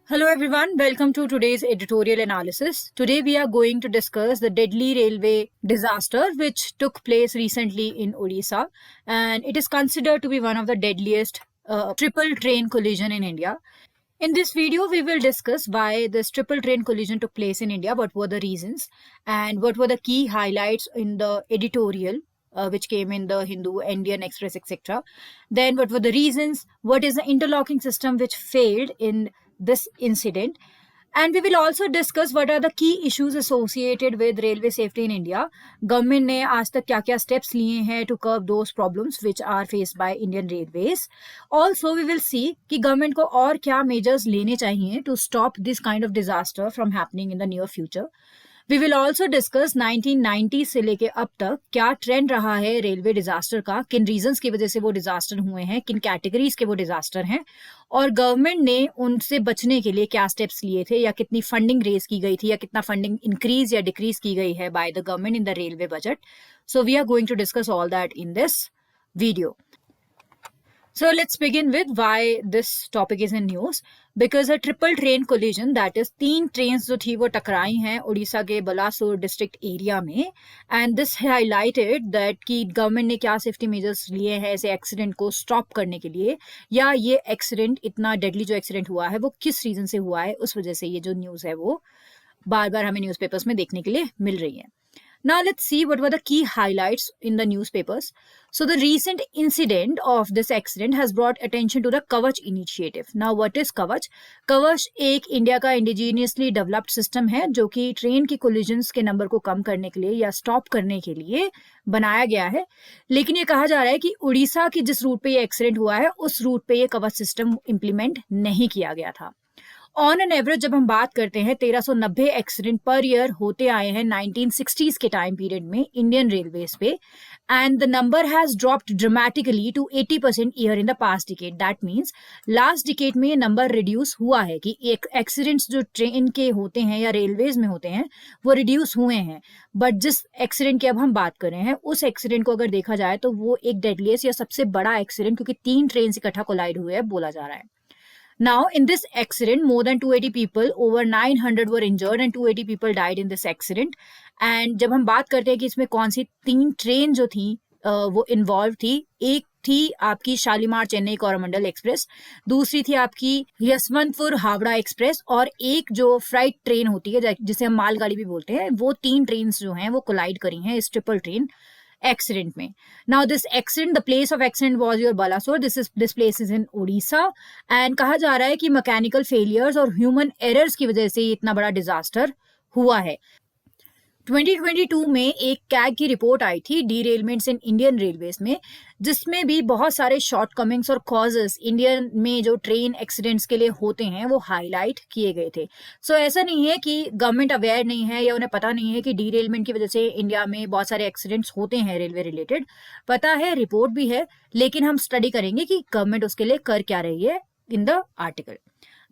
Hello everyone, welcome to today's editorial analysis. Today we are going to discuss the deadly railway disaster which took place recently in Odisha, and it is considered to be one of the deadliest triple train collision in India. In this video, we will discuss why this triple train collision took place in India, what were the reasons, and what were the key highlights in the editorial which came in the Hindu, Indian Express, etc. Then, what were the reasons? What is the interlocking system which failed in this incident? And we will also discuss what are the key issues associated with railway safety in India. Government ने आज तक क्या-क्या steps लिए हैं to curb those problems which are faced by Indian Railways. Also, we will see कि government को और क्या measures लेने चाहिए to stop this kind of disaster from happening in the near future. We will also discuss 1990 से लेके अब तक क्या ट्रेंड रहा है रेलवे डिजास्टर का, किन रीजंस की वजह से वो डिजास्टर हुए हैं, किन कैटेगरीज के वो डिजास्टर हैं, और गवर्नमेंट ने उनसे बचने के लिए क्या स्टेप्स लिए थे, या कितनी फंडिंग रेज की गई थी, या कितना फंडिंग इंक्रीज या डिक्रीज की गई है by the government in the railway budget. So we are going to discuss all that in this video. So let's begin with why this topic is in news. Because a triple train collision, that is 3 trains जो थी वो टकराई हैं उड़ीसा के Balasore district area में, and this highlighted that कि government ने क्या सेफ्टी मेजर्स लिए हैं ऐसे एक्सीडेंट को स्टॉप करने के लिए, या ये एक्सीडेंट इतना डेडली जो एक्सीडेंट हुआ है वो किस रीजन से हुआ है, उस वजह से ये जो न्यूज़ है वो बार बार हमें न्यूज़पेपर्स में देखने के लिए मिल रही है. Now let's see what were the key highlights in the newspapers. So the recent incident of this accident has brought attention to the Kavach initiative. Now what is Kavach? Kavach एक India का indigenously developed system है जो कि train की collisions के number को कम करने के लिए या स्टॉप करने के लिए बनाया गया है. लेकिन ये कहा जा रहा है कि उड़ीसा की जिस रूट पे ये एक्सीडेंट हुआ है उस रूट पे ये कवच सिस्टम इम्प्लीमेंट नहीं किया गया था. ऑन एन एवरेज जब हम बात करते हैं 1390 एक्सीडेंट पर ईयर होते आए हैं 1960s के टाइम पीरियड में इंडियन रेलवेज पे, and the number has dropped dramatically to 80% year in the past decade. That means last decade में ये नंबर रिड्यूस हुआ है कि एक एक्सीडेंट्स जो ट्रेन के होते हैं या रेलवेज में होते हैं वो रिड्यूस हुए हैं. बट जिस एक्सीडेंट की अब हम बात कर रहे हैं उस एक्सीडेंट को अगर देखा जाए तो वो एक डेडलीस्ट या सबसे बड़ा एक्सीडेंट, क्योंकि 3 ट्रेन इकट्ठा कोलाइड हुए हैं, बोला जा रहा है. Now, in this accident, more than 280 people, over 900 were injured and 280 people died in this accident. And जब हम बात करते हैं कि इसमें कौन सी 3 ट्रेन जो थी वो इन्वॉल्व थी, एक थी आपकी शालीमार चेन्नई कोरोमंडल एक्सप्रेस, दूसरी थी आपकी यशवंतपुर हावड़ा एक्सप्रेस, और एक जो फ्राइट ट्रेन होती है जिसे हम मालगाड़ी भी बोलते हैं, वो 3 ट्रेन जो हैं वो कोलाइड करी हैं इस ट्रिपल ट्रेन एक्सीडेंट में. Now this accident, the place of accident was your Balasore. This place is in Odisha, and कहा जा रहा है कि मैकेनिकल फेलियर्स और ह्यूमन एरर्स की वजह से इतना बड़ा डिजास्टर हुआ है. 2022 में एक कैग की रिपोर्ट आई थी डीरेलमेंट्स इन इंडियन रेलवेज में, जिसमें भी बहुत सारे शॉर्टकमिंग्स और कॉजेस इंडियन में जो ट्रेन एक्सीडेंट्स के लिए होते हैं वो हाईलाइट किए गए थे. सो ऐसा नहीं है कि गवर्नमेंट अवेयर नहीं है या उन्हें पता नहीं है कि डीरेलमेंट की वजह से इंडिया में बहुत सारे एक्सीडेंट्स होते हैं रेलवे रिलेटेड. पता है, रिपोर्ट भी है, लेकिन हम स्टडी करेंगे कि गवर्नमेंट उसके लिए कर क्या रही है इन द आर्टिकल.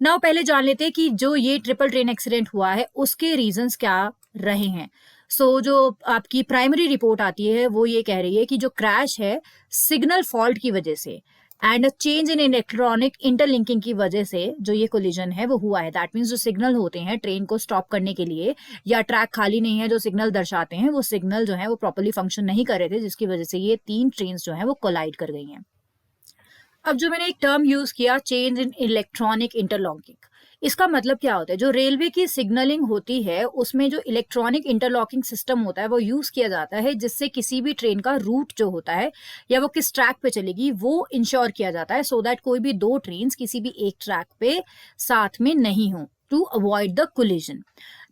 नाउ पहले जान लेते हैं कि जो ये ट्रिपल ट्रेन एक्सीडेंट हुआ है उसके रीजंस क्या रहे हैं. जो आपकी प्राइमरी रिपोर्ट आती है वो ये कह रही है कि जो क्रैश है सिग्नल फॉल्ट की वजह से and change in electronic interlinking की वजह से जो ये कोलिजन है वो हुआ है. दैट मीन्स जो सिग्नल होते हैं ट्रेन को स्टॉप करने के लिए, या ट्रैक खाली नहीं है जो सिग्नल दर्शाते हैं, वो सिग्नल जो है वो प्रॉपर्ली फंक्शन नहीं कर रहे थे, जिसकी वजह से ये 3 ट्रेन जो है वो कोलाइड कर गई हैं. अब जो मैंने एक टर्म यूज किया, चेंज इन इलेक्ट्रॉनिक इंटरलॉकिंग, इसका मतलब क्या होता है? जो रेलवे की सिग्नलिंग होती है उसमें जो इलेक्ट्रॉनिक इंटरलॉकिंग सिस्टम होता है वो यूज किया जाता है, जिससे किसी भी ट्रेन का रूट जो होता है या वो किस ट्रैक पे चलेगी वो इंश्योर किया जाता है, सो दैट कोई भी 2 ट्रेन किसी भी एक ट्रैक पे साथ में नहीं हो, to avoid the collision.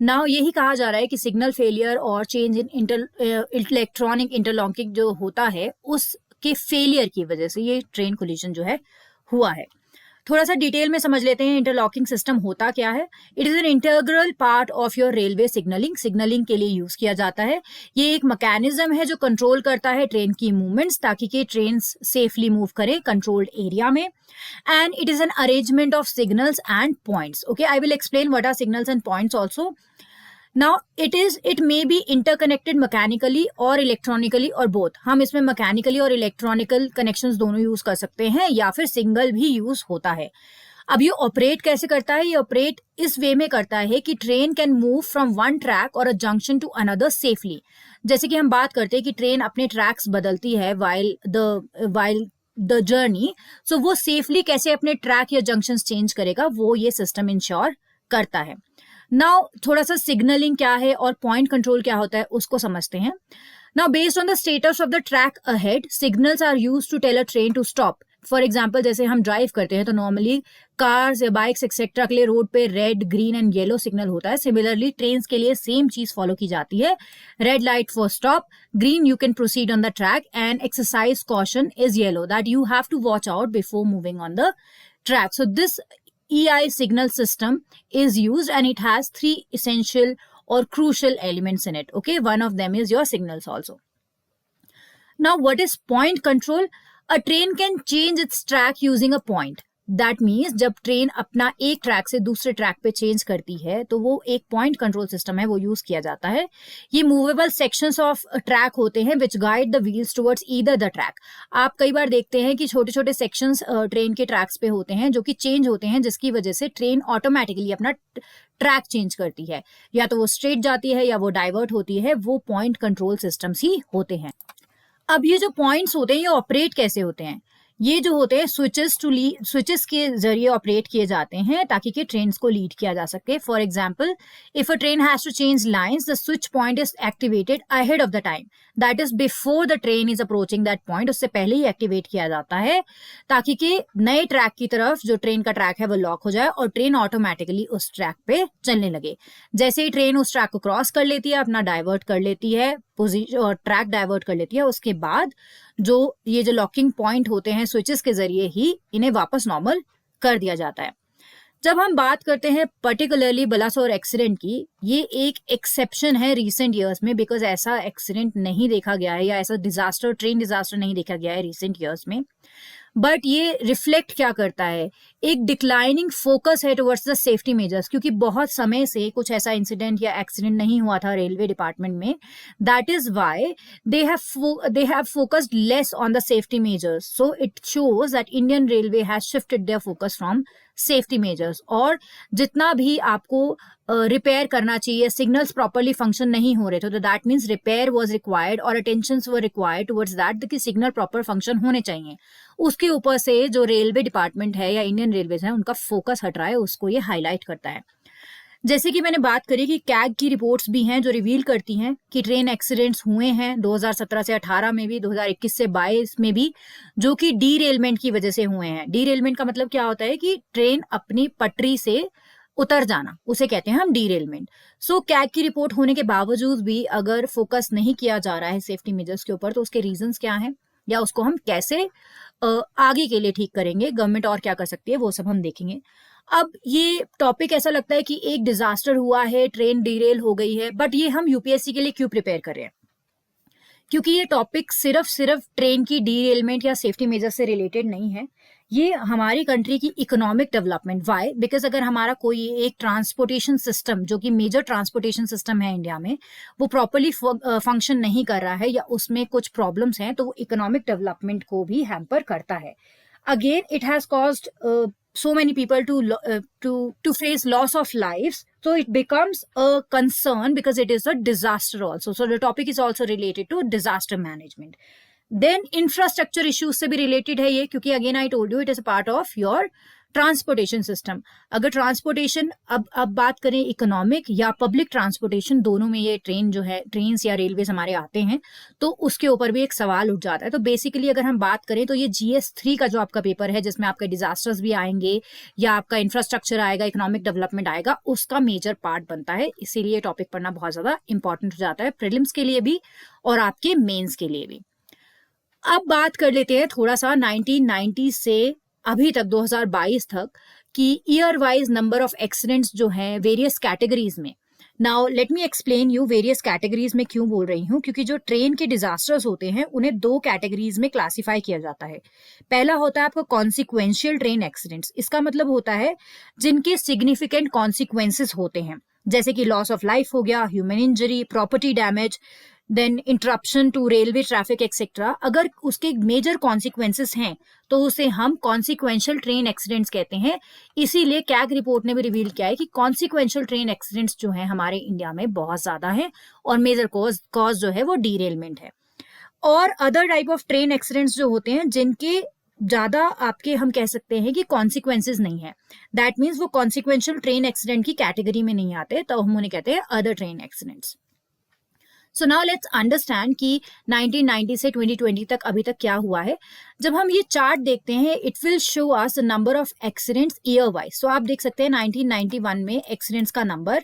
Now यही कहा जा रहा है कि सिग्नल फेलियर और चेंज इन इलेक्ट्रॉनिक इंटरलॉकिंग जो होता है उसके फेलियर की वजह से ये ट्रेन कोलिजन जो है हुआ है. थोड़ा सा डिटेल में समझ लेते हैं इंटरलॉकिंग सिस्टम होता क्या है. It is an integral part of your railway signalling के लिए यूज किया जाता है. ये एक मैकेनिज्म है जो कंट्रोल करता है ट्रेन की मूवमेंट्स ताकि कि ट्रेन सेफली मूव करे कंट्रोल्ड एरिया में. And it is an arrangement of signals and points. Okay, I will explain what are signals and points also. Now it may be interconnected mechanically और electronically और both. हम इसमें mechanically और electronical connections दोनों use कर सकते हैं या फिर सिंगल भी यूज होता है. अब ये ऑपरेट कैसे करता है? ये ऑपरेट इस वे में करता है कि train can move from one track or a junction to another safely. जैसे कि हम बात करते हैं कि ट्रेन अपने ट्रैक्स बदलती है वाइल द जर्नी, सो वो सेफली कैसे अपने ट्रैक या जंक्शन चेंज करेगा, वो ये सिस्टम इंश्योर करता है। नाउ थोड़ा सा सिग्नलिंग क्या है और पॉइंट कंट्रोल क्या होता है उसको समझते हैं। Now based on the status of the track ahead, signals are used to tell a train to stop. For example, जैसे हम ड्राइव करते हैं तो नॉर्मली कार्स या बाइक्स एक्सेट्रा के लिए रोड पे red, green and yellow signal होता है। सिमिलरली ट्रेन के लिए सेम चीज फॉलो की जाती है। Red light for stop, green you can proceed on the track, and exercise caution is yellow that you have to watch out before moving on the track. So this EI signal system is used and it has three essential or crucial elements in it. Okay, one of them is your signals also. Now, what is point control? A train can change its track using a point. That means जब train अपना एक track से दूसरे track पे change करती है तो वो एक पॉइंट कंट्रोल सिस्टम है, वो यूज किया जाता है। ये मूवेबल सेक्शंस ऑफ ट्रैक होते हैं which guide the wheels towards either the track. आप कई बार देखते हैं कि छोटे छोटे सेक्शंस ट्रेन के ट्रैक्स पे होते हैं जो कि चेंज होते हैं, जिसकी वजह से ट्रेन ऑटोमेटिकली अपना ट्रैक चेंज करती है, या तो वो स्ट्रेट जाती है या वो डाइवर्ट होती है। वो पॉइंट कंट्रोल सिस्टम्स ही होते हैं। अब ये जो पॉइंट्स होते हैं ये ऑपरेट कैसे होते हैं? ये जो होते हैं स्विचेस के जरिए ऑपरेट किए जाते हैं ताकि कि ट्रेन को लीड किया जा सके। For example, if a train has to change lines, the switch point is activated ahead of the time, that is before the train is approaching that point. उससे पहले ही एक्टिवेट किया जाता है ताकि कि नए ट्रैक की तरफ जो ट्रेन का ट्रैक है वो लॉक हो जाए और ट्रेन ऑटोमेटिकली उस ट्रैक पे चलने लगे। जैसे ही ट्रेन उस ट्रैक को क्रॉस कर लेती है, अपना डाइवर्ट कर लेती है, पोजीशन और ट्रैक डाइवर्ट कर लेती है, उसके बाद जो ये जो लॉकिंग पॉइंट होते हैं स्विचेस के जरिए ही इन्हें वापस नॉर्मल कर दिया जाता है। जब हम बात करते हैं पर्टिकुलरली बलासोर एक्सीडेंट की, ये एक एक्सेप्शन है रिसेंट ईयर्स में, बिकॉज ऐसा एक्सीडेंट नहीं देखा गया है या ऐसा डिजास्टर, ट्रेन डिजास्टर नहीं देखा गया है रिसेंट ईयर्स में। बट ये रिफ्लेक्ट क्या करता है? एक डिक्लाइनिंग फोकस है टुवर्ड्स द सेफ्टी मेजर्स, क्योंकि बहुत समय से कुछ ऐसा इंसिडेंट या एक्सीडेंट नहीं हुआ था रेलवे डिपार्टमेंट में। That is why they have focused less on the safety measures. So it shows that Indian Railway has shifted their focus from safety measures. और जितना भी आपको रिपेयर करना चाहिए, सिग्नल्स प्रॉपरली फंक्शन नहीं हो रहे थे, तो that means repair was required और attention were required towards that कि सिग्नल प्रॉपर फंक्शन होने चाहिए। उसके ऊपर से जो रेलवे डिपार्टमेंट है या इंडियन रेलवेज है उनका फोकस हट रहा है, उसको ये हाईलाइट करता है। जैसे कि मैंने बात करी कि कैग की रिपोर्ट्स भी हैं जो रिवील करती हैं कि ट्रेन एक्सीडेंट्स हुए हैं 2017 से 18 में भी, 2021 से 22 में भी, जो कि डीरेलमेंट की वजह से हुए हैं। डीरेलमेंट का मतलब क्या होता है कि ट्रेन अपनी पटरी से उतर जाना, उसे कहते हैं हम डीरेलमेंट। सो कैग की रिपोर्ट होने के बावजूद भी अगर फोकस नहीं किया जा रहा है सेफ्टी मेजर्स के ऊपर, तो उसके रीजंस क्या हैं या उसको हम कैसे आगे के लिए ठीक करेंगे, गवर्नमेंट और क्या कर सकती है, वो सब हम देखेंगे। अब ये टॉपिक ऐसा लगता है कि एक डिजास्टर हुआ है, ट्रेन डीरेल हो गई है, बट ये हम यूपीएससी के लिए क्यों प्रिपेयर कर रहे हैं? क्योंकि ये टॉपिक सिर्फ ट्रेन की डीरेलमेंट या सेफ्टी मेजर से रिलेटेड नहीं है, ये हमारी कंट्री की इकोनॉमिक डेवलपमेंट। वाई? बिकॉज अगर हमारा कोई एक ट्रांसपोर्टेशन सिस्टम जो कि मेजर ट्रांसपोर्टेशन सिस्टम है इंडिया में, वो प्रॉपरली फंक्शन नहीं कर रहा है या उसमें कुछ प्रॉब्लम्स हैं, तो वो इकोनॉमिक डेवलपमेंट को भी हैम्पर करता है। Again, it has caused so many people to face loss of lives. So it becomes a concern because it is a disaster also. So the topic is also related to disaster management. Then infrastructure issues से भी related है ये, क्योंकि again I told you it is a part of your transportation system. अगर transportation अब बात करें economic या पब्लिक ट्रांसपोर्टेशन, दोनों में ये ट्रेन जो है, ट्रेन या रेलवेज हमारे आते हैं, तो उसके ऊपर भी एक सवाल उठ जाता है। तो बेसिकली अगर हम बात करें तो ये GS3 का जो आपका पेपर है, जिसमें आपके डिजास्टर्स भी आएंगे या आपका इंफ्रास्ट्रक्चर आएगा, इकोनॉमिक डेवलपमेंट आएगा, उसका मेजर पार्ट बनता है। इसीलिए टॉपिक पढ़ना बहुत ज्यादा इंपॉर्टेंट हो जाता है, प्रीलिम्स के लिए भी और आपके मेन्स के लिए भी। अब बात कर लेते हैं थोड़ा सा 1990 से अभी तक 2022 तक कि year wise number of accidents जो हैं वेरियस कैटेगरीज में। Now let me explain you various categories में क्यों बोल रही हूँ, क्योंकि जो ट्रेन के डिजास्टर्स होते हैं उन्हें दो कैटेगरीज में क्लासिफाई किया जाता है। पहला होता है आपका कॉन्सिक्वेंशियल ट्रेन एक्सीडेंट्स। इसका मतलब होता है जिनके सिग्निफिकेंट कॉन्सिक्वेंसेस होते हैं, जैसे कि लॉस ऑफ लाइफ हो गया, human injury, property damage, then interruption to railway traffic etcetera, अगर उसके मेजर कॉन्सिक्वेंसेस हैं तो उसे हम कॉन्सिक्वेंशियल ट्रेन एक्सीडेंट्स कहते हैं। इसीलिए कैग रिपोर्ट ने भी रिवील किया है कि कॉन्सिक्वेंशियल ट्रेन एक्सीडेंट्स जो है हमारे इंडिया में बहुत ज्यादा है और मेजर कॉज जो है वो डीरेलमेंट है। और other type of train accidents जो होते हैं जिनके ज्यादा आपके हम कह सकते हैं कि कॉन्सिक्वेंसेज नहीं है, दैट मीन्स वो कॉन्सिक्वेंशियल ट्रेन एक्सीडेंट की कैटेगरी में नहीं आते, तो हम उन्हें कहते हैं other train accidents. So now let's understand कि 1990 से 2020 तक अभी तक क्या हुआ है। जब हम ये चार्ट देखते हैं it will show us the number of accidents year wise. So आप देख सकते हैं 1991 में एक्सीडेंट्स का नंबर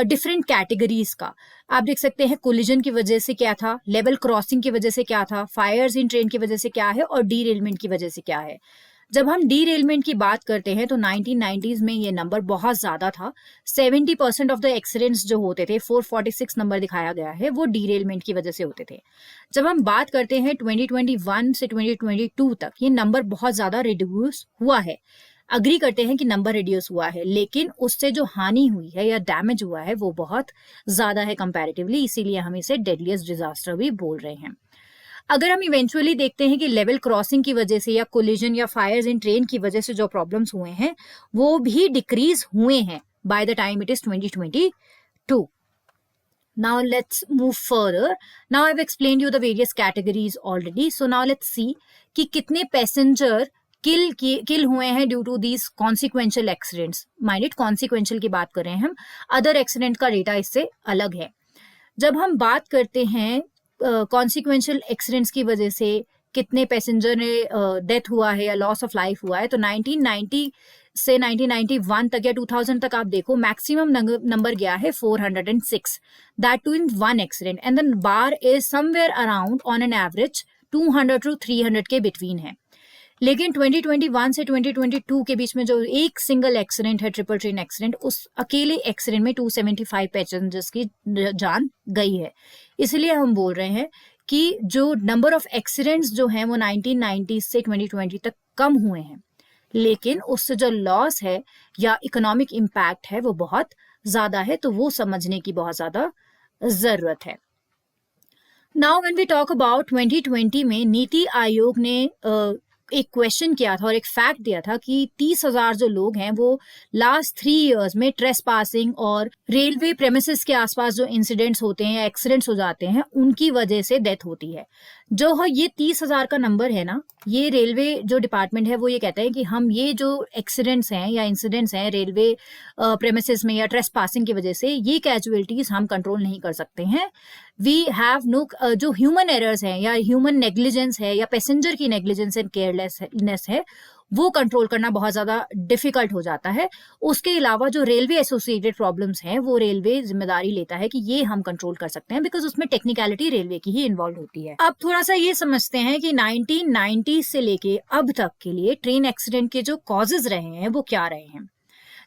डिफरेंट कैटेगरीज का आप देख सकते हैं। कोलिजन की वजह से क्या था, लेवल क्रॉसिंग की वजह से क्या था, फायर्स इन ट्रेन की वजह से क्या है और डीरेलमेंट की वजह से क्या है। जब हम डीरेलमेंट की बात करते हैं तो 1990s में ये नंबर बहुत ज्यादा था। 70% ऑफ द एक्सीडेंट्स जो होते थे, 446 नंबर दिखाया गया है, वो डीरेलमेंट की वजह से होते थे। जब हम बात करते हैं 2021 से 2022 तक, ये नंबर बहुत ज्यादा रिड्यूस हुआ है। अग्री करते हैं कि नंबर रिड्यूस हुआ है, लेकिन उससे जो हानि हुई है या डैमेज हुआ है वो बहुत ज्यादा है कंपैरेटिवली, इसीलिए हम इसे डेडलीस्ट डिजास्टर भी बोल रहे हैं। अगर हम इवेंचुअली देखते हैं कि लेवल क्रॉसिंग की वजह से या कोलिजन या फायर्स इन ट्रेन की वजह से जो प्रॉब्लम्स हुए हैं वो भी डिक्रीज हुए हैं by the time it is 2022। Now let's move further. Now I've explained you the various categories already. So now let's see कि कितने पैसेंजर किल हुए हैं due to these consequential accidents. Mind it, consequential की बात कर रहे हैं हम, अदर एक्सीडेंट का डेटा इससे अलग है। जब हम बात करते हैं कॉन्सिक्वेंशियल एक्सीडेंट्स की वजह से कितने पैसेंजर ने डेथ हुआ है या लॉस ऑफ लाइफ हुआ है, तो 1990 से 1991 तक या 2000 तक आप देखो मैक्सिमम नंबर गया है 406, that two in one accident, and then bar is somewhere around on an average 200 to 300 के बिटवीन है। लेकिन 2021 से 2022 के बीच में जो एक सिंगल एक्सीडेंट है, ट्रिपल ट्रेन एक्सीडेंट, उस अकेले एक्सीडेंट में 275 पैसेंजर्स की जान गई है। इसलिए हम बोल रहे हैं कि जो नंबर ऑफ एक्सीडेंट्स जो हैं वो 1990 से 2020 तक कम हुए हैं, लेकिन उससे जो लॉस है या इकोनॉमिक इम्पैक्ट है वो बहुत ज्यादा है, तो वो समझने की बहुत ज्यादा जरूरत है। Now when we talk about 2020 में नीति आयोग ने एक क्वेश्चन किया था और एक फैक्ट दिया था कि 30,000 जो लोग हैं वो लास्ट 3 इयर्स में ट्रेस पासिंग और रेलवे प्रेमिसेस के आसपास जो इंसिडेंट्स होते हैं या एक्सीडेंट्स हो जाते हैं उनकी वजह से डेथ होती है। जो है ये 30,000 का नंबर है ना, ये रेलवे जो डिपार्टमेंट है वो ये कहता है कि हम ये जो एक्सीडेंट्स हैं या इंसिडेंट्स हैं रेलवे प्रेमिसेस में या ट्रेस पासिंग की वजह से, ये कैजुअलिटीज हम कंट्रोल नहीं कर सकते हैं। वी हैव नो, जो ह्यूमन एरर्स हैं या ह्यूमन नेग्लिजेंस है या पैसेंजर की नेग्लिजेंस एंड केयरलेसनेस है, वो कंट्रोल करना बहुत ज्यादा डिफिकल्ट हो जाता है। उसके अलावा जो रेलवे एसोसिएटेड प्रॉब्लम्स हैं वो रेलवे जिम्मेदारी लेता है कि ये हम कंट्रोल कर सकते हैं, बिकॉज उसमें टेक्निकलिटी रेलवे की ही इन्वॉल्व होती है। अब थोड़ा सा ये समझते हैं कि 1990 से लेके अब तक के लिए ट्रेन एक्सीडेंट के जो कॉजेज रहे हैं वो क्या रहे हैं।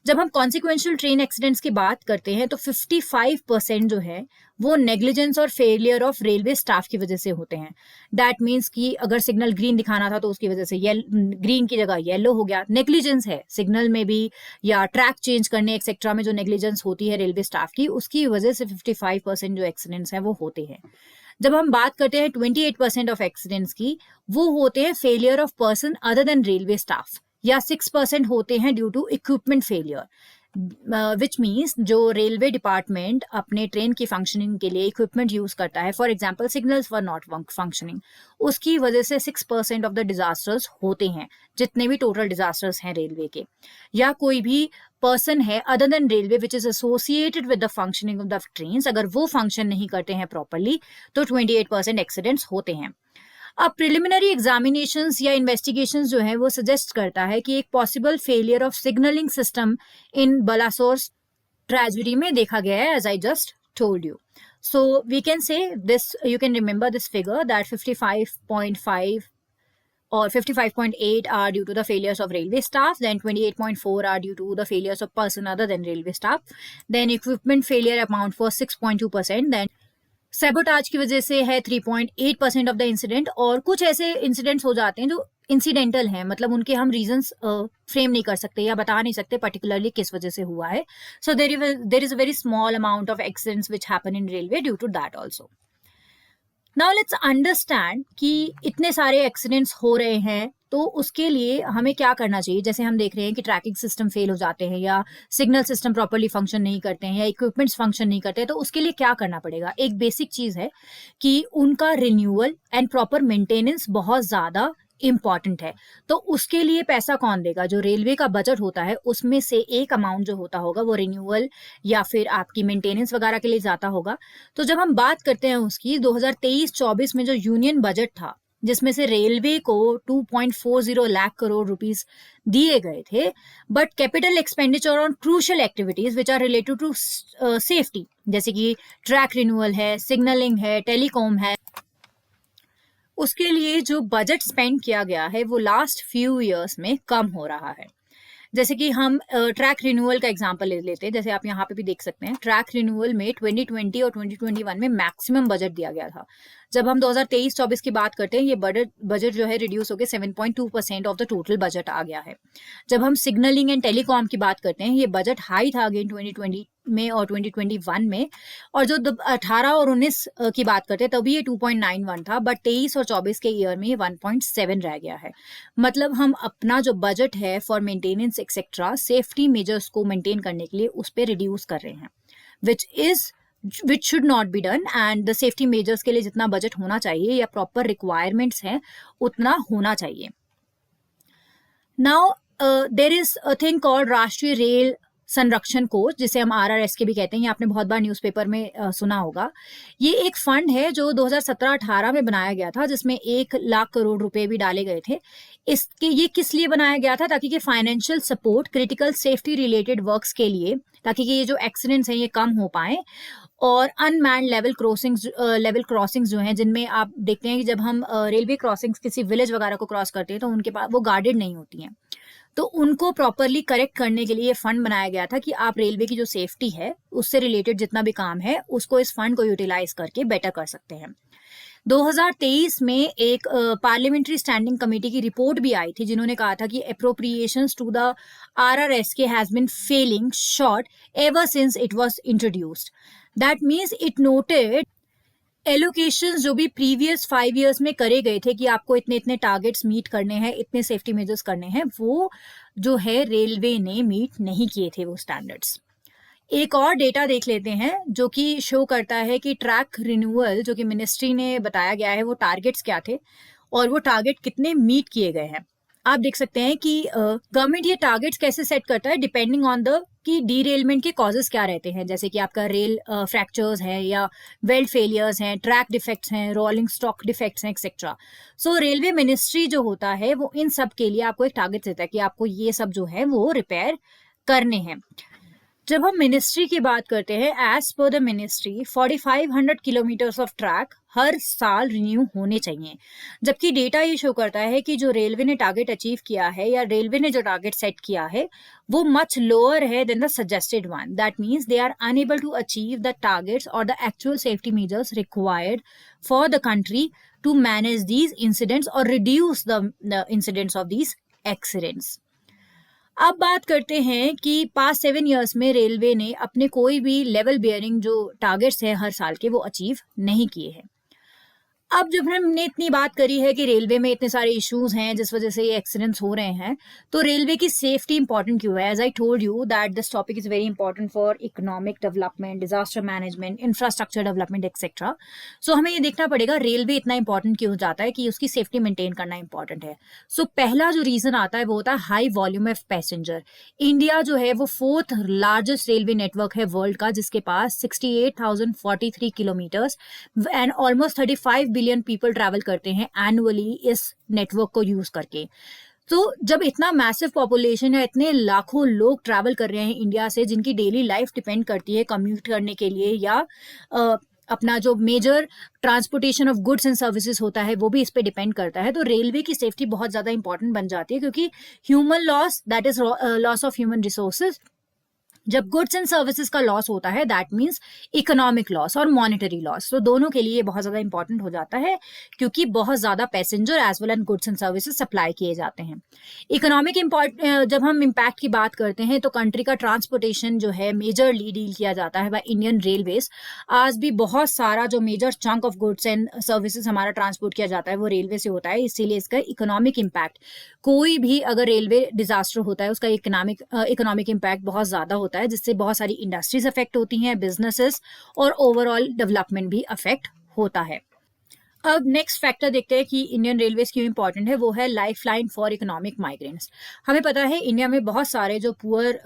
जब हम कॉन्सिक्वेंशियल ट्रेन एक्सीडेंट्स की बात करते हैं तो 55% जो है वो नेग्लिजेंस और फेलियर ऑफ रेलवे स्टाफ की वजह से होते हैं। दैट मीन्स कि अगर सिग्नल ग्रीन दिखाना था तो उसकी वजह से ग्रीन की जगह येलो हो गया, नेग्लिजेंस है सिग्नल में भी या ट्रैक चेंज करने एक्सेट्रा में जो नेग्लिजेंस होती है रेलवे स्टाफ की, उसकी वजह से 55% जो एक्सीडेंट्स हैं वो होते हैं। जब हम बात करते हैं 28% ऑफ एक्सीडेंट्स की, वो होते हैं failure of person other than railway staff, या 6% होते हैं due to equipment failure, which means जो रेलवे डिपार्टमेंट अपने ट्रेन की फंक्शनिंग के लिए इक्विपमेंट यूज करता है, for example signals were not functioning, उसकी वजह से 6% ऑफ द डिजास्टर्स होते हैं, जितने भी टोटल डिजास्टर्स हैं रेलवे के। या कोई भी पर्सन है other than railway which is associated with the functioning of the trains, अगर वो फंक्शन नहीं करते हैं प्रॉपरली तो 28% एक्सीडेंट्स होते हैं। अब प्रिलिमिनरी एग्जामिनेशंस या इन्वेस्टिगेशंस जो है वो सजेस्ट करता है कि एक possible failure of signaling system in Balasore tragedy में देखा गया है, as I just told you. So we can say this, you can remember this figure that 55.5 or 55.8 are due to the failures of railway staff, then 28.4 are due to the failures of person other than railway staff, then equipment failure amount for 6.2%, then sabotage की वजह से है 3.8% of the incident, और कुछ ऐसे incidents हो जाते हैं जो इंसिडेंटल हैं, मतलब उनके हम रीजंस फ्रेम नहीं कर सकते या बता नहीं सकते पर्टिकुलरली किस वजह से हुआ है। So there is a very small amount of accidents which happen in railway due to that also. Now let's understand कि इतने सारे एक्सीडेंट्स हो रहे हैं, तो उसके लिए हमें क्या करना चाहिए। जैसे हम देख रहे हैं कि ट्रैकिंग सिस्टम फेल हो जाते हैं, या सिग्नल सिस्टम प्रॉपर्ली फंक्शन नहीं करते हैं, या इक्विपमेंट्स फंक्शन नहीं करते हैं, तो उसके लिए क्या करना पड़ेगा। एक बेसिक चीज है कि उनका रिन्यूअल एंड प्रॉपर मेंटेनेंस बहुत ज्यादा इम्पॉर्टेंट है। तो उसके लिए पैसा कौन देगा। जो रेलवे का बजट होता है उसमें से एक अमाउंट जो होता होगा वो रिन्यूअल या फिर आपकी मेंटेनेंस वगैरह के लिए जाता होगा। तो जब हम बात करते हैं उसकी 2023-24 में जो यूनियन बजट था, जिसमें से रेलवे को 2.40 लाख करोड़ रुपीस दिए गए थे, but capital expenditure on crucial activities which are related to safety, जैसे कि ट्रैक रिन्यूअल है, सिग्नलिंग है, टेलीकॉम है, उसके लिए जो बजट स्पेंड किया गया है वो लास्ट फ्यू इयर्स में कम हो रहा है। जैसे कि हम ट्रैक रिन्यूअल का एग्जांपल ले लेते हैं। जैसे आप यहाँ पे भी देख सकते हैं, ट्रैक रिन्यूअल में 2020 और 2021 में मैक्सिमम बजट दिया गया था। जब हम 2023-24 की बात करते हैं, ये बजट जो है रिड्यूस होकर 7.2% ऑफ द टोटल बजट आ गया है। जब हम सिग्नलिंग एंड टेलीकॉम की बात करते हैं, ये बजट हाई था अगेन 2020 में और 2021 में। और जो 18 और 19 की बात करते हैं तभी ये 2.91 था, बट 23 और 24 के ईयर में ये 1.7 रह गया है। मतलब हम अपना जो बजट है for maintenance etcetera, safety measures को मेंटेन करने के लिए उस पर रिड्यूस कर रहे हैं, which should not be done. And the safety measures के लिए जितना बजट होना चाहिए या प्रॉपर रिक्वायरमेंट्स हैं उतना होना चाहिए। Now there is a thing called राष्ट्रीय रेल संरक्षण कोष, जिसे हम RRS के भी कहते हैं। ये आपने बहुत बार न्यूज़पेपर में सुना होगा। ये एक फंड है जो 2017-18 में बनाया गया था, जिसमें 1 लाख करोड़ रुपए भी डाले गए थे। इसके ये किस लिए बनाया गया था, ताकि कि financial support critical safety related works के लिए, ताकि कि ये जो एक्सीडेंट्स हैं ये कम हो पाए। और अनमैन्ड लेवल क्रॉसिंग्स जो हैं, जिनमें आप देखते हैं कि जब हम रेलवे क्रॉसिंग्स किसी विलेज वगैरह को क्रॉस करते हैं तो उनके पास वो गार्डेड नहीं होती हैं, तो उनको प्रॉपरली करेक्ट करने के लिए फंड बनाया गया था कि आप रेलवे की जो सेफ्टी है उससे रिलेटेड जितना भी काम है उसको इस फंड को यूटिलाइज करके बेटर कर सकते हैं। 2023 में एक पार्लियामेंट्री स्टैंडिंग कमेटी की रिपोर्ट भी आई थी, जिन्होंने कहा था कि appropriations to the RRSK has been failing short ever since it was introduced. That means it noted allocations जो भी प्रीवियस 5 इयर्स में करे गए थे कि आपको इतने इतने टारगेट्स मीट करने हैं, इतने सेफ्टी मेजर्स करने हैं, वो जो है रेलवे ने मीट नहीं किए थे वो स्टैंडर्ड्स। एक और डेटा देख लेते हैं जो कि शो करता है कि ट्रैक रिन्यूअल जो कि मिनिस्ट्री ने बताया गया है वो टारगेट्स क्या थे और वो टारगेट कितने मीट किए गए हैं। आप देख सकते हैं कि गवर्नमेंट ये टारगेट्स कैसे सेट करता है डिपेंडिंग ऑन द कि डीरेलमेंट के कॉजेस क्या रहते हैं, जैसे कि आपका रेल फ्रैक्चर्स है या वेल्ड फेलियर्स हैं, ट्रैक डिफेक्ट्स हैं, रोलिंग स्टॉक डिफेक्ट्स हैं, एक्सेट्रा। सो रेलवे मिनिस्ट्री जो होता है वो इन सब के लिए आपको एक टारगेट देता है कि आपको ये सब जो है वो रिपेयर करने हैं। जब हम मिनिस्ट्री की बात करते हैं, as per the ministry 4500 kilometres of track हर साल रिन्यू होने चाहिए, जबकि डेटा ये शो करता है कि जो रेलवे ने टारगेट अचीव किया है या रेलवे ने जो टारगेट सेट किया है वो मच लोअर है than the suggested one. That means they are unable to achieve the targets और the actual safety measures required for the country to manage these incidents और reduce the incidents of these accidents. अब बात करते हैं कि past 7 years में railway ने अपने कोई भी लेवल बेयरिंग जो टारगेट्स हैं हर साल के वो अचीव नहीं किए हैं। अब जब हमने इतनी बात करी है कि रेलवे में इतने सारे इश्यूज हैं जिस वजह से ये एक्सीडेंट्स हो रहे हैं, तो रेलवे की सेफ्टी इंपॉर्टेंट क्यों है। As I told you that this topic is very important for economic development, disaster management, infrastructure development etcetera. So हमें ये देखना पड़ेगा रेलवे इतना इंपॉर्टेंट क्यों हो जाता है कि उसकी सेफ्टी मेंटेन करना इंपॉर्टेंट है। सो पहला जो रीजन आता है वो होता है high volume of passenger. India जो है वो 4th लार्जेस्ट रेलवे नेटवर्क है वर्ल्ड का, जिसके पास 68,043 kilometres and almost 35 billion people travel करते हैं एनुअली इस नेटवर्क को यूज करके। तो जब इतना मैसिव पॉपुलेशन है, इतने लाखों लोग ट्रैवल कर रहे हैं इंडिया से, जिनकी डेली लाइफ डिपेंड करती है कम्यूट करने के लिए या अपना जो major transportation of goods and services होता है वो भी इस पे डिपेंड करता है, तो रेलवे की सेफ्टी बहुत ज्यादा इंपॉर्टेंट बन जाती है, क्योंकि human loss, that is loss of human resources, जब गुड्स एंड सर्विसेज का लॉस होता है दैट मीन्स इकोनॉमिक लॉस और मॉनेटरी लॉस, तो दोनों के लिए बहुत ज्यादा इंपॉर्टेंट हो जाता है क्योंकि बहुत ज्यादा passenger as well and goods and services supply किए जाते हैं। इकोनॉमिक जब हम इम्पैक्ट की बात करते हैं तो कंट्री का ट्रांसपोर्टेशन जो है मेजरली डील किया जाता है बाय इंडियन रेलवेज। आज भी बहुत सारा जो major chunk of goods and services हमारा ट्रांसपोर्ट किया जाता है वो रेलवे से होता है, इसीलिए इसका इकोनॉमिक इम्पैक्ट, कोई भी अगर रेलवे डिजास्टर होता है उसका इकोनॉमिक इम्पैक्ट बहुत ज्यादा होता है, जिससे बहुत सारी इंडस्ट्रीज अफेक्ट होती हैं, बिजनेसेस और ओवरऑल डेवलपमेंट भी अफेक्ट होता है। अब नेक्स्ट फैक्टर देखते हैं कि इंडियन रेलवेज क्यों इंपॉर्टेंट है, वो है life line for economic migrants. हमें पता है इंडिया में बहुत सारे जो पुअर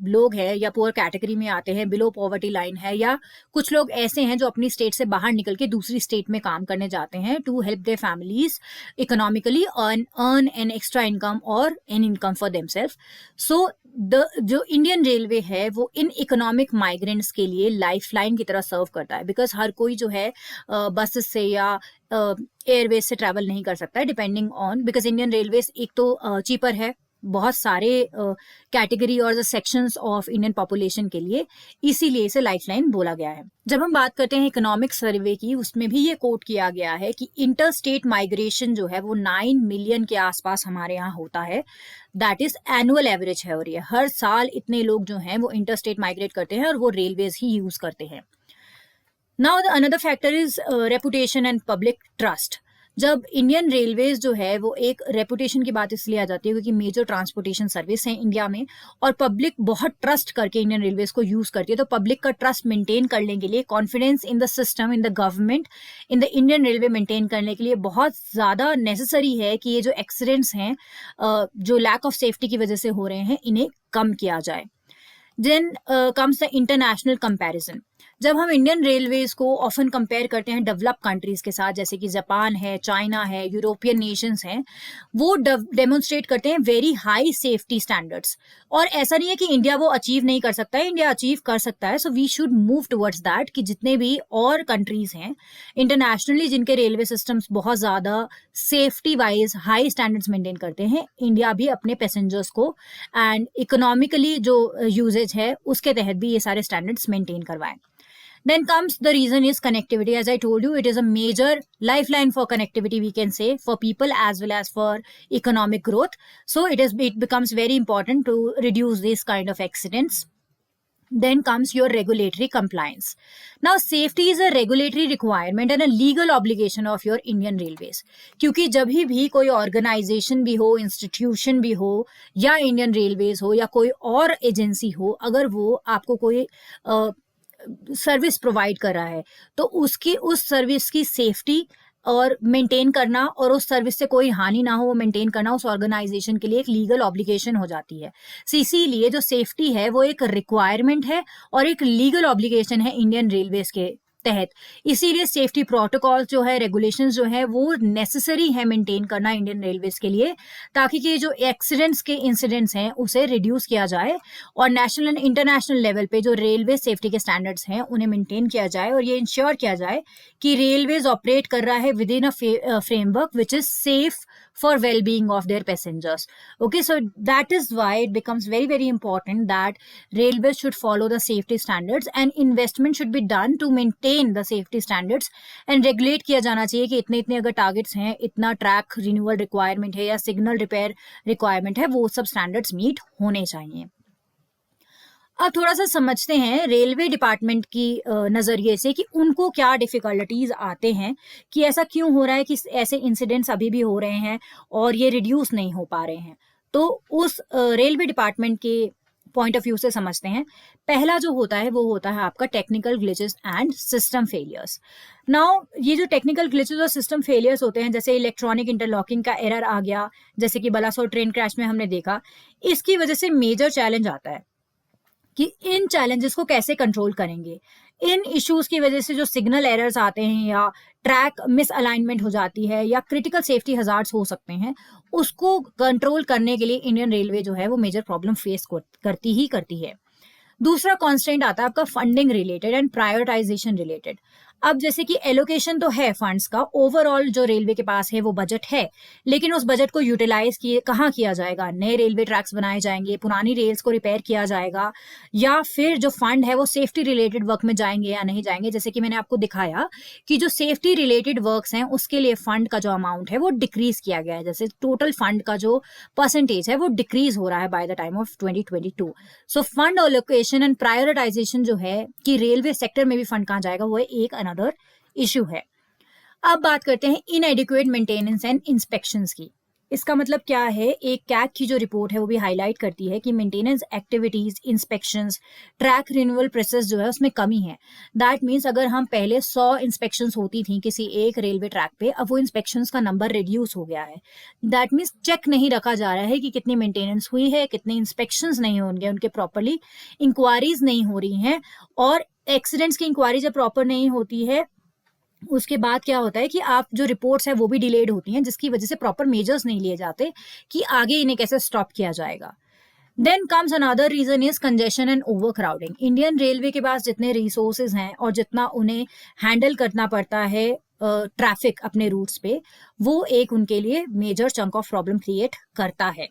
लोग हैं या पुअर कैटेगरी में आते हैं, बिलो पॉवर्टी लाइन है, या कुछ लोग ऐसे हैं जो अपनी स्टेट से बाहर निकल के दूसरी स्टेट में काम करने जाते हैं to help their families economically earn an extra income और an income for themselves. So जो इंडियन रेलवे है वो इन इकोनॉमिक माइग्रेंट्स के लिए लाइफ लाइन की तरह सर्व करता है, बिकॉज हर कोई जो है बसेस से या एयरवेज से ट्रैवल नहीं कर सकता है, depending on, because Indian railways एक तो चीपर है बहुत सारे कैटेगरी और सेक्शंस ऑफ इंडियन पॉपुलेशन के लिए, इसीलिए इसे लाइफलाइन बोला गया है। जब हम बात करते हैं इकोनॉमिक सर्वे की, उसमें भी ये कोट किया गया है कि इंटर स्टेट माइग्रेशन जो है वो 9 मिलियन के आसपास हमारे यहाँ होता है, दैट इज एनुअल एवरेज है, और ये हर साल इतने लोग जो हैं वो इंटर स्टेट माइग्रेट करते हैं और वो रेलवेज ही यूज करते हैं। Now the another factor is reputation and public trust. जब इंडियन रेलवेज जो है वो एक रेपुटेशन की बात इसलिए आ जाती है क्योंकि मेजर ट्रांसपोर्टेशन सर्विस है इंडिया में और पब्लिक बहुत ट्रस्ट करके इंडियन रेलवेज को यूज करती है, तो पब्लिक का ट्रस्ट मेंटेन करने के लिए, confidence in the system, in the government, in the Indian railway maintain करने के लिए बहुत ज्यादा नेसेसरी है कि ये जो एक्सीडेंट्स हैं जो लैक ऑफ सेफ्टी की वजह से हो रहे हैं इन्हें कम किया जाए। Then comes the international comparison. जब हम इंडियन रेलवेज को ऑफन कंपेयर करते हैं डेवलप कंट्रीज के साथ, जैसे कि जापान है, चाइना है, यूरोपियन नेशंस हैं, वो डेमोन्स्ट्रेट करते हैं वेरी हाई सेफ्टी स्टैंडर्ड्स। और ऐसा नहीं है कि इंडिया वो अचीव नहीं कर सकता है, इंडिया अचीव कर सकता है। So we should move towards that कि जितने भी और कंट्रीज हैं इंटरनेशनली जिनके रेलवे सिस्टम्स बहुत ज्यादा safety wise high standards maintain करते हैं, इंडिया भी अपने पैसेंजर्स को एंड इकोनॉमिकली जो यूजेज है उसके तहत भी ये सारे स्टैंडर्ड्स मेंटेन करवाएं। Then comes the reason is connectivity. As I told you, it is a major lifeline for connectivity, we can say, for people as well as for economic growth. So it becomes very important to reduce these kind of accidents. Then comes your regulatory compliance. Now, safety is a regulatory requirement and a legal obligation of your Indian Railways. क्योंकि जब भी कोई organisation भी हो, institution भी हो, या Indian railways हो या कोई और एजेंसी हो, अगर वो आपको कोई सर्विस प्रोवाइड कर रहा है तो उसकी उस सर्विस की सेफ्टी और मेंटेन करना और उस सर्विस से कोई हानि ना हो वो मेंटेन करना उस ऑर्गेनाइजेशन के लिए एक लीगल ऑब्लिगेशन हो जाती है। इसीलिए जो सेफ्टी है वो एक रिक्वायरमेंट है और एक लीगल ऑब्लिगेशन है इंडियन रेलवेज के तहत। इसीलिए सेफ्टी प्रोटोकॉल जो है, रेगुलेशंस जो है वो नेसेसरी है मेंटेन करना इंडियन रेलवेज के लिए, ताकि कि जो एक्सीडेंट्स के इंसिडेंट्स हैं उसे रिड्यूस किया जाए और नेशनल एंड इंटरनेशनल लेवल पे जो रेलवे सेफ्टी के स्टैंडर्ड्स हैं उन्हें मेंटेन किया जाए और ये इंश्योर किया जाए कि रेलवेज ऑपरेट कर रहा है with in a framework which is safe for well-being of their passengers. Okay, so that is why it becomes very, very important that railways should follow the safety standards and investment should be done to maintain the safety standards and regulate किया जाना चाहिए कि इतने इतने अगर targets हैं, इतना track renewal requirement है या सिग्नल रिपेयर रिक्वायरमेंट है, वो सब स्टैंडर्ड्स मीट होने चाहिए। अब थोड़ा सा समझते हैं रेलवे डिपार्टमेंट की नज़रिए से कि उनको क्या डिफिकल्टीज आते हैं, कि ऐसा क्यों हो रहा है कि ऐसे इंसिडेंट्स अभी भी हो रहे हैं और ये रिड्यूस नहीं हो पा रहे हैं। तो उस रेलवे डिपार्टमेंट के पॉइंट ऑफ व्यू से समझते हैं। पहला जो होता है वो होता है आपका technical glitches and system failures. Now ये जो टेक्निकल ग्लिचेस और सिस्टम फेलियर्स होते हैं, जैसे इलेक्ट्रॉनिक इंटरलॉकिंग का एरर आ गया, जैसे कि बलासोर ट्रेन क्रैश में हमने देखा, इसकी वजह से मेजर चैलेंज आता है कि इन चैलेंजेस को कैसे कंट्रोल करेंगे। इन इश्यूज की वजह से जो सिग्नल एरर्स आते हैं या ट्रैक मिस अलाइनमेंट हो जाती है या क्रिटिकल सेफ्टी हजार्ड्स हो सकते हैं, उसको कंट्रोल करने के लिए इंडियन रेलवे जो है वो मेजर प्रॉब्लम फेस करती ही करती है। दूसरा कॉन्स्टेंट आता है आपका funding related and prioritisation related. अब जैसे कि एलोकेशन तो है फंड्स का, ओवरऑल जो रेलवे के पास है वो बजट है, लेकिन उस बजट को यूटिलाइज कहाँ किया जाएगा? नए रेलवे ट्रैक्स बनाए जाएंगे, पुरानी रेल्स को रिपेयर किया जाएगा, या फिर जो फंड है वो सेफ्टी रिलेटेड वर्क में जाएंगे या नहीं जाएंगे? जैसे कि मैंने आपको दिखाया कि जो सेफ्टी रिलेटेड वर्क्स हैं उसके लिए फंड का जो अमाउंट है वो डिक्रीज किया गया है, जैसे टोटल फंड का जो परसेंटेज है वो डिक्रीज हो रहा है by the time of 2022। So fund allocation and prioritisation जो है कि रेलवे सेक्टर में भी फंड कहाँ जाएगा, वो एक अनदर इश्यू है। अब बात करते हैं इनएडिक्वेट मेंटेनेंस एंड इंस्पेक्शंस की। इसका मतलब क्या है? एक कैग की जो रिपोर्ट है वो भी हाईलाइट करती है कि maintenance activities, inspections, track renewal process जो है उसमें कमी है। दैट मीन्स अगर हम पहले 100 इंस्पेक्शंस होती थी किसी एक रेलवे ट्रैक पे, अब वो इंस्पेक्शंस का नंबर रिड्यूस हो गया है। दैट मीन्स चेक नहीं रखा जा रहा है कि कितनी मेंटेनेंस हुई है, कितने इंस्पेक्शंस नहीं होंगे उनके, प्रॉपरली इंक्वायरीज नहीं हो रही हैं। और एक्सीडेंट्स की इंक्वायरी जब प्रॉपर नहीं होती है उसके बाद क्या होता है कि आप जो रिपोर्ट्स है वो भी डिलेड होती हैं, जिसकी वजह से प्रॉपर मेजर्स नहीं लिए जाते कि आगे इन्हें कैसे स्टॉप किया जाएगा। Then comes another reason is congestion and overcrowding. Indian railway के पास जितने रिसोर्सेज हैं और जितना उन्हें हैंडल करना पड़ता है ट्रैफिक अपने रूट्स पे, वो एक उनके लिए major chunk of problem create करता है।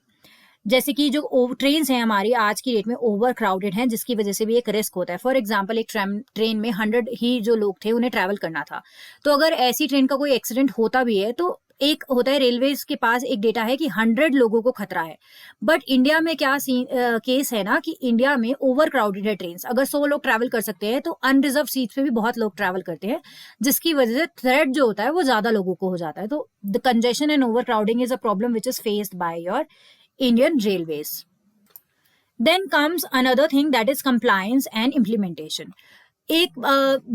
जैसे कि जो ट्रेन हैं हमारी आज की डेट में ओवर क्राउडेड हैं, जिसकी वजह से भी एक रिस्क होता है। फॉर एग्जाम्पल एक ट्रेन में 100 ही जो लोग थे उन्हें ट्रैवल करना था, तो अगर ऐसी ट्रेन का कोई एक्सीडेंट होता भी है तो एक होता है, रेलवे के पास एक डेटा है कि 100 लोगों को खतरा है। बट इंडिया में क्या केस है ना कि इंडिया में ओवर क्राउडेड है ट्रेन। अगर 100 लोग ट्रैवल कर सकते हैं तो अनरिजर्व सीट्स पे भी बहुत लोग ट्रैवल करते हैं, जिसकी वजह से थ्रेट जो होता है वो ज्यादा लोगों को हो जाता है। तो the congestion and over crowding is a problem which is faced by your Indian Railways. Then comes another thing, that is compliance and implementation. एक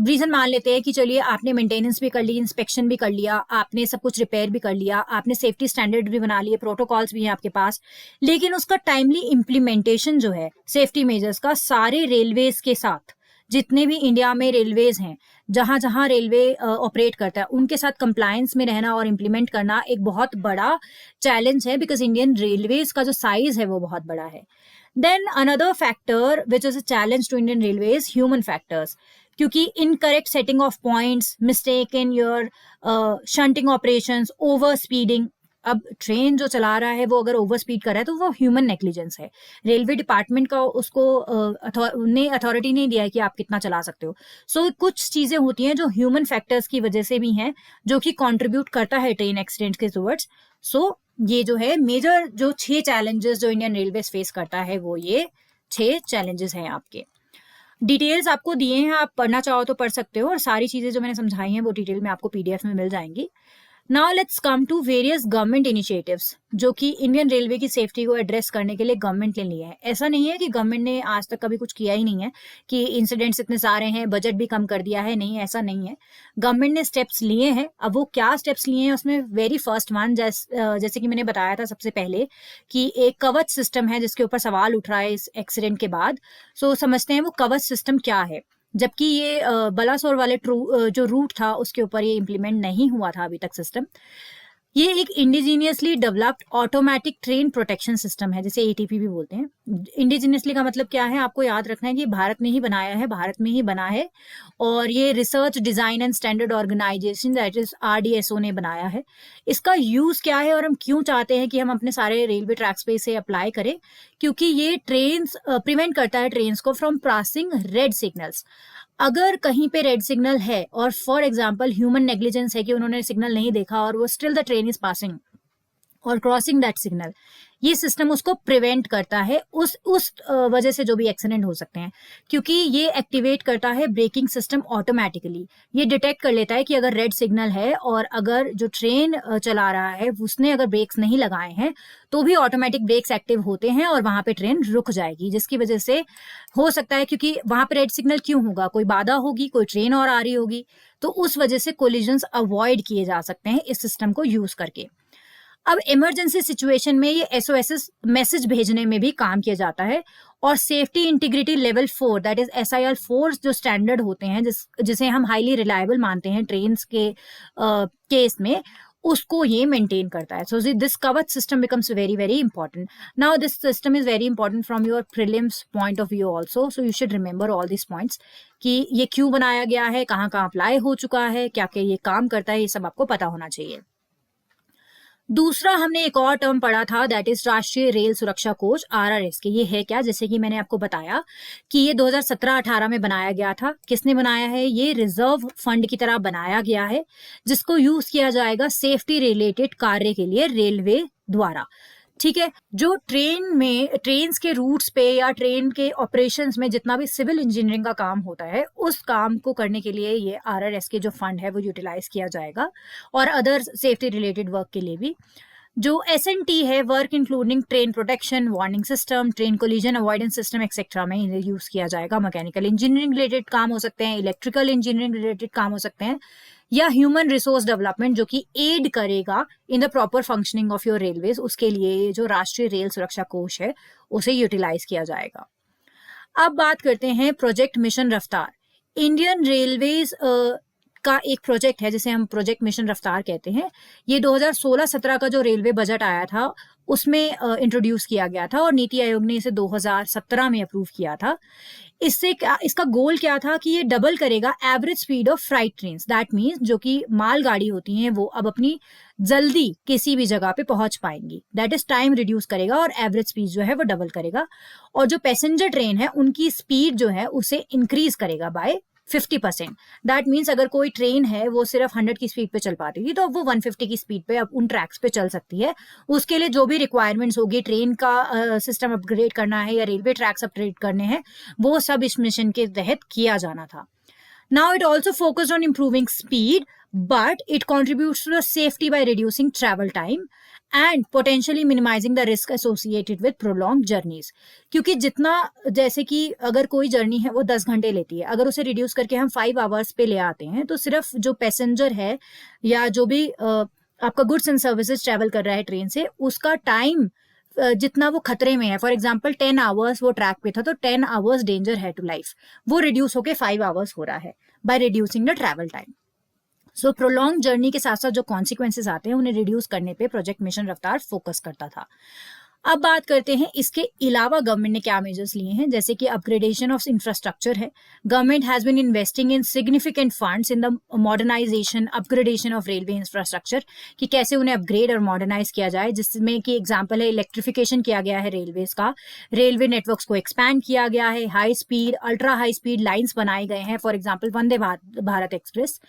रीजन मान लेते हैं कि चलिए आपने मेंटेनेंस भी कर ली, इंस्पेक्शन भी कर लिया, आपने सब कुछ रिपेयर भी कर लिया, आपने सेफ्टी स्टैंडर्ड भी बना लिए, प्रोटोकॉल्स भी हैं आपके पास, लेकिन उसका टाइमली इम्प्लीमेंटेशन जो है सेफ्टी मेजर्स का सारे रेलवेज के साथ, जितने भी इंडिया में रेलवेज हैं, जहां जहां रेलवे ऑपरेट करता है, उनके साथ कंप्लायंस में रहना और इम्प्लीमेंट करना एक बहुत बड़ा चैलेंज है, बिकॉज इंडियन रेलवेज का जो साइज है वो बहुत बड़ा है। Then another factor which is a challenge to Indian railways, human factors, क्योंकि incorrect setting of points, mistake in your shunting operations, over speeding. अब ट्रेन जो चला रहा है वो अगर ओवर स्पीड कर रहा है तो वो ह्यूमन नेग्लिजेंस है। रेलवे डिपार्टमेंट का उसको ने अथॉरिटी नहीं दिया है कि आप कितना चला सकते हो। सो कुछ चीजें होती हैं जो ह्यूमन फैक्टर्स की वजह से भी हैं, जो कि कंट्रीब्यूट करता है ट्रेन एक्सीडेंट के टुवर्ड्स। सो ये जो है मेजर जो 6 चैलेंजेस जो इंडियन रेलवे फेस करता है, वो ये 6 चैलेंजेस हैं। आपके डिटेल्स आपको दिए हैं, आप पढ़ना चाहो तो पढ़ सकते हो, और सारी चीजें जो मैंने समझाई हैं वो डिटेल में आपको पीडीएफ में मिल जाएंगी। Now let's come to various government initiatives जो कि इंडियन रेलवे की सेफ्टी को एड्रेस करने के लिए गवर्नमेंट ने लिए हैं। ऐसा नहीं है कि गवर्नमेंट ने आज तक कभी कुछ किया ही नहीं है, कि इंसिडेंट्स इतने सारे हैं, बजट भी कम कर दिया है, नहीं, ऐसा नहीं है। गवर्नमेंट ने स्टेप्स लिए हैं। अब वो क्या स्टेप्स लिए हैं, उसमें वेरी फर्स्ट वन, जैसे कि मैंने बताया था सबसे पहले कि एक कवच सिस्टम है जिसके ऊपर सवाल उठ रहा है इस एक्सीडेंट के बाद। सो समझते हैं वो कवच सिस्टम क्या है, जबकि ये बलासोर वाले जो रूट था उसके ऊपर ये इम्प्लीमेंट नहीं हुआ था अभी तक सिस्टम। ये एक indigenously developed automatic train protection system है, जिसे एटीपी भी बोलते हैं। इंडिजीनियसली का मतलब क्या है, आपको याद रखना है कि भारत ने ही बनाया है, भारत में ही बना है, और ये research design and standard organisation that is RDSO ने बनाया है। इसका यूज क्या है और हम क्यों चाहते हैं कि हम अपने सारे रेलवे ट्रैक्स पे इसे अप्लाई करें, क्योंकि ये ट्रेन्स प्रिवेंट करता है ट्रेन्स को फ्रॉम क्रॉसिंग रेड सिग्नल्स। अगर कहीं पे रेड सिग्नल है और फॉर एग्जाम्पल ह्यूमन नेग्लिजेंस है कि उन्होंने सिग्नल नहीं देखा और वो still the train is passing और क्रॉसिंग दैट सिग्नल, ये सिस्टम उसको प्रिवेंट करता है, उस वजह से जो भी एक्सीडेंट हो सकते हैं, क्योंकि ये एक्टिवेट करता है ब्रेकिंग सिस्टम ऑटोमेटिकली। ये डिटेक्ट कर लेता है कि अगर रेड सिग्नल है और अगर जो ट्रेन चला रहा है उसने अगर ब्रेक्स नहीं लगाए हैं तो भी ऑटोमेटिक ब्रेक्स एक्टिव होते हैं और वहां पे ट्रेन रुक जाएगी, जिसकी वजह से हो सकता है, क्योंकि वहां पे रेड सिग्नल क्यों होगा, कोई बाधा होगी, कोई ट्रेन और आ रही होगी, तो उस वजह से कोलिजन्स अवॉइड किए जा सकते हैं इस सिस्टम को यूज करके। अब इमरजेंसी सिचुएशन में ये SOS मैसेज भेजने में भी काम किया जाता है, और safety integrity level 4 that is SIL 4 जो स्टैंडर्ड होते हैं, जिसे हम हाईली रिलायबल मानते हैं ट्रेन्स के केस में, उसको ये मेंटेन करता है. सो दिस कवच system becomes very very important. Now this system is very important from your prelims point of view also. So you should remember all this points कि ये क्यों बनाया गया है, कहाँ कहाँ अप्लाई हो चुका है, क्या क्या ये काम करता है, ये सब आपको पता होना चाहिए. दूसरा हमने एक और टर्म पढ़ा था, दैट इज राष्ट्रीय रेल सुरक्षा कोष, RRS के. ये है क्या, जैसे कि मैंने आपको बताया कि ये 2017-18 में बनाया गया था. किसने बनाया है? ये रिजर्व फंड की तरह बनाया गया है, जिसको यूज किया जाएगा सेफ्टी रिलेटेड कार्य के लिए रेलवे द्वारा. ठीक है. जो ट्रेन के रूट्स पे या ट्रेन के ऑपरेशंस में जितना भी सिविल इंजीनियरिंग का काम होता है, उस काम को करने के लिए ये RRS के जो फंड है वो यूटिलाइज किया जाएगा, और अदर सेफ्टी रिलेटेड वर्क के लिए भी. जो SNT है, work including train protection, warning system, train collision avoidance system etcetera में इन्हें यूज किया जाएगा. मैकेनिकल इंजीनियरिंग रिलेटेड काम हो सकते हैं, इलेक्ट्रिकल इंजीनियरिंग रिलेटेड काम हो सकते हैं, या ह्यूमन रिसोर्स डेवलपमेंट जो कि एड करेगा in the proper functioning of your railways. उसके लिए जो राष्ट्रीय रेल सुरक्षा कोष है उसे यूटिलाइज किया जाएगा. अब बात करते हैं प्रोजेक्ट मिशन रफ्तार. इंडियन रेलवेज का एक प्रोजेक्ट है जिसे हम प्रोजेक्ट मिशन रफ्तार कहते हैं. ये 2016-17 का जो रेलवे बजट आया था उसमें इंट्रोड्यूस किया गया था, और नीति आयोग ने इसे 2017 में अप्रूव किया था. इससे इसका गोल क्या था कि ये डबल करेगा average speed of freight trains. That means जो कि माल गाड़ी होती हैं वो अब अपनी जल्दी किसी भी जगह पे पहुंच पाएंगी. दैट इज टाइम रिड्यूस करेगा और एवरेज स्पीड जो है वो डबल करेगा. और जो पैसेंजर ट्रेन है उनकी स्पीड जो है उसे इंक्रीज करेगा बाय 50%. दैट मीन्स अगर कोई ट्रेन है वो सिर्फ 100 की स्पीड पे चल पाती थी, तो अब वो 150 की स्पीड पे अब उन ट्रैक्स पे चल सकती है. उसके लिए जो भी रिक्वायरमेंट्स होगी, ट्रेन का सिस्टम अपग्रेड करना है या रेलवे ट्रैक्स अपग्रेड करने हैं, वो सब इस मिशन के तहत किया जाना था. Now it also focused on improving speed, but it contributes to the safety by reducing travel time and potentially minimizing the risk associated with prolonged journeys. क्योंकि जितना, जैसे कि अगर कोई जर्नी है वो 10 घंटे लेती है, अगर उसे रिड्यूस करके हम 5 आवर्स पे ले आते हैं, तो सिर्फ जो पैसेंजर है या जो भी आपका गुड्स एंड सर्विसेज ट्रेवल कर रहा है ट्रेन से, उसका टाइम जितना वो खतरे में है, फॉर एग्जाम्पल 10 आवर्स वो ट्रैक पे था तो 10 आवर्स डेंजर है टू लाइफ, वो रिड्यूस होके 5 आवर्स हो रहा है by reducing the travel time. So prolong journey के साथ साथ जो कॉन्सिक्वेंसेज आते हैं उन्हें रिड्यूस करने पे प्रोजेक्ट मिशन रफ्तार फोकस करता था. अब बात करते हैं इसके अलावा गवर्नमेंट ने क्या मेजर्स लिए हैं. जैसे कि अपग्रेडेशन ऑफ इंफ्रास्ट्रक्चर है. Government has been investing in significant funds in the modernisation, upgradation of railway infrastructure, कि कैसे उन्हें अपग्रेड और मॉडर्नाइज किया जाए, जिसमें कि एग्जाम्पल है इलेक्ट्रिफिकेशन किया गया है रेलवेज का, रेलवे नेटवर्क्स को एक्सपैंड किया गया है, high speed, ultra high speed lines बनाए गए हैं. For example Vande Bharat express,